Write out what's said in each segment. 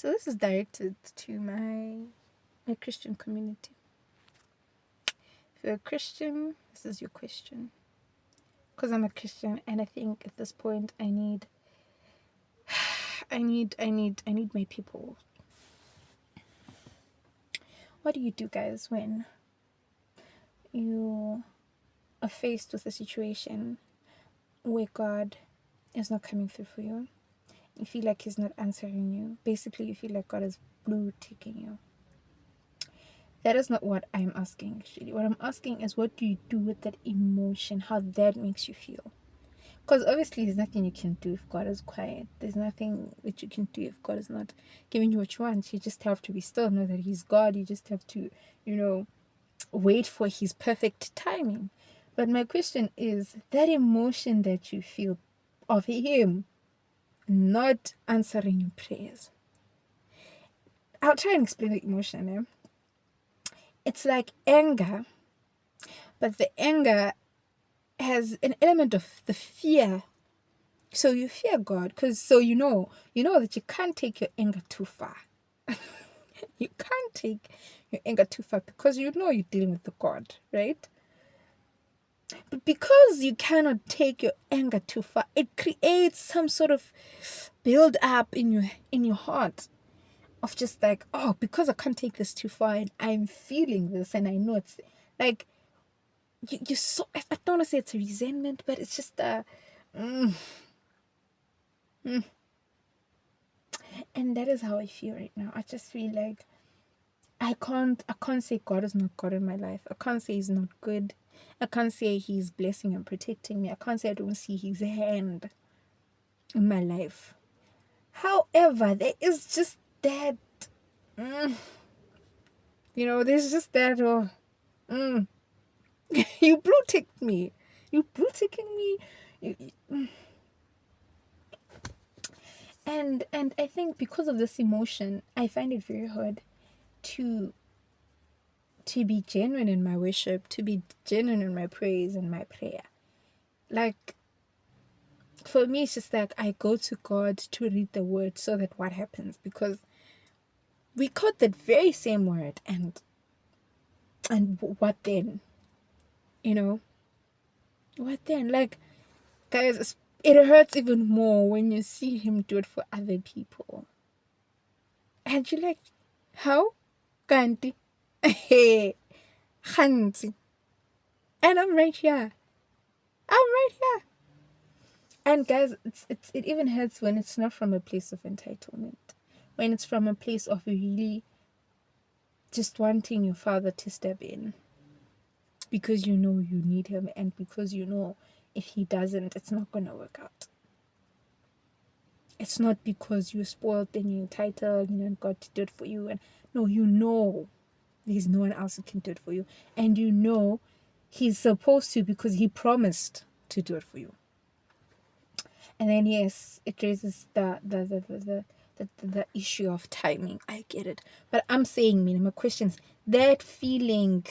So this is directed to my Christian community. If you're a Christian, this is your question. Because I'm a Christian, and I think at this point I need my people. What do you do, guys, when you are faced with a situation where God is not coming through for you? You feel like He's not answering you. Basically, you feel like God is blue ticking you. That is not what I'm asking, actually. What I'm asking is, what do you do with that emotion? How that makes you feel? Because obviously, there's nothing you can do if God is quiet. There's nothing that you can do if God is not giving you what you want. You just have to be still, know that He's God. You just have to, wait for His perfect timing. But my question is, that emotion that you feel of Him not answering your prayers. I'll try and explain the emotion. It's like anger, but the anger has an element of the fear. So you fear God because you know that you can't take your anger too far. You can't take your anger too far because you know you're dealing with the God, right? But because you cannot take your anger too far, it creates some sort of build up in your heart of just like, oh, because I can't take this too far and I'm feeling this and I know it's like you so I don't want to say it's a resentment, but it's just and that is how I feel right now. I just feel like I can't say God is not God in my life. I can't say He's not good. I can't say He's blessing and protecting me. I can't say I don't see His hand in my life. However, there is just that there's just that you blue ticked me. You blue ticking me. And I think because of this emotion, I find it very hard to be genuine in my worship, to be genuine in my praise and my prayer. Like, for me, it's just like I go to God to read the word so that what happens? Because we quote that very same word and what then? What then? Like, guys, it hurts even more when you see Him do it for other people. And you're like, how? Kanti. Hey, Hansi. And I'm right here. And guys, it even hurts when it's not from a place of entitlement. When it's from a place of really just wanting your Father to step in. Because you know you need Him and because you know if He doesn't, it's not going to work out. It's not because you're spoiled and you're entitled, you want God to do it for you. And no, you know there's no one else who can do it for you. And you know He's supposed to because He promised to do it for you. And then yes, it raises the issue of timing. I get it. But I'm saying, my question is, that feeling,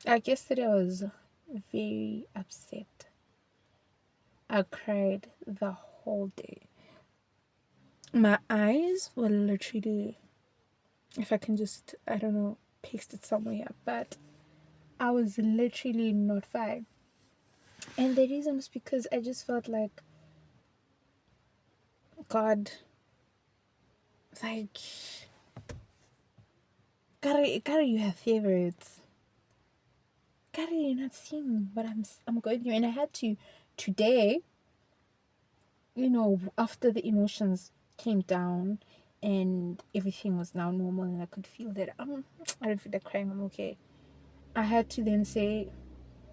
like yesterday I was very upset. I cried the whole day. My eyes were literally, if I can just, I don't know, paste it somewhere, but I was literally not fine. And the reason was because I just felt like God, like, Gary, you have favorites. Gary, you're not seeing what I'm going through. And I had to, today, after the emotions came down and everything was now normal and I could feel that I don't feel like crying, I'm okay. I had to then say,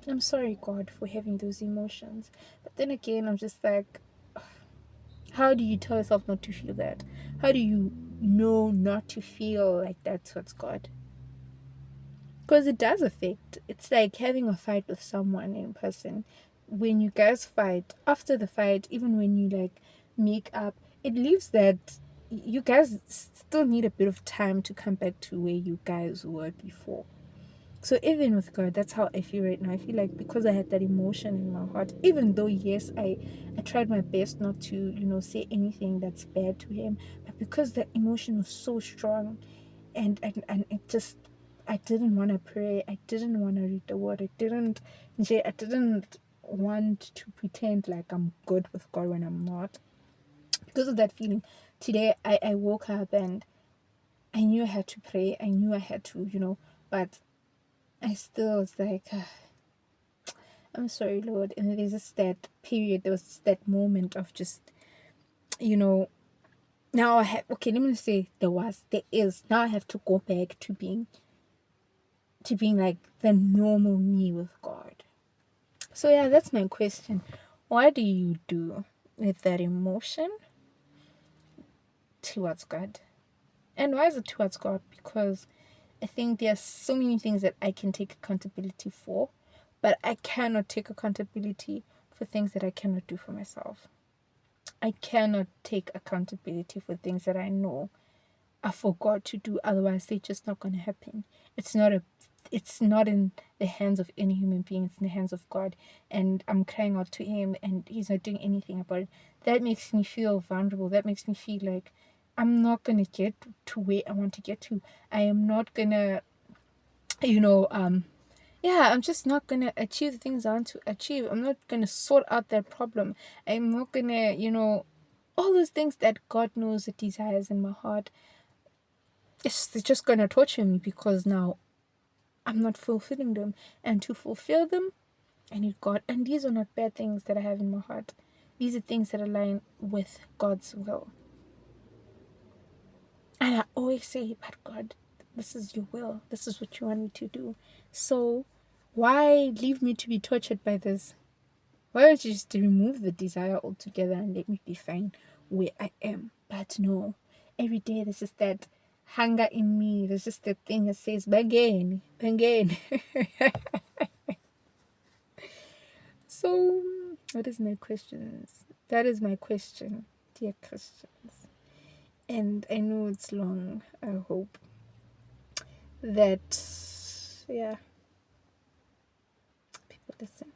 I'm sorry, God, for having those emotions. But then again, I'm just like, how do you tell yourself not to feel that? How do you know not to feel like that's what's God? Because it does affect. It's like having a fight with someone in person. When you guys fight, after the fight, even when you like make up, it leaves that you guys still need a bit of time to come back to where you guys were before. So even with God, that's how I feel right now. I feel like because I had that emotion in my heart, even though yes, I tried my best not to, say anything that's bad to him, but because the emotion was so strong, and it just, I didn't want to pray, I didn't want to read the word, I didn't want to pretend like I'm good with God when I'm not. Because of that feeling, today I woke up and I knew I had to pray, I knew I had to, but I still was like, I'm sorry, Lord. And there's just that period, there was just that moment of just, you know, now I have, okay, let me say there is, now I have to go back to being like the normal me with God. So yeah, that's my question. What do you do with that emotion towards God? And why is it towards God? Because I think there's so many things that I can take accountability for, but I cannot take accountability for things that I cannot do for myself. I cannot take accountability for things that I know I forgot to do, otherwise they're just not gonna happen. It's not in the hands of any human being, it's in the hands of God. And I'm crying out to him and he's not doing anything about it. That makes me feel vulnerable. That makes me feel like I'm not gonna get to where I want to get to. I am not gonna, you know, yeah, I'm just not gonna achieve the things I want to achieve. I'm not gonna sort out that problem. I'm not gonna, all those things that God knows the desires in my heart. It's just gonna torture me because now I'm not fulfilling them. And to fulfill them, I need God. And these are not bad things that I have in my heart. These are things that align with God's will. And I always say, but God, this is your will. This is what you want me to do. So why leave me to be tortured by this? Why don't you just remove the desire altogether and let me be fine where I am? But no, every day there's just that hunger in me. There's just that thing that says, again, again. So, what is my questions? That is my question, dear Christians. And I know it's long. I hope that, yeah, people listen.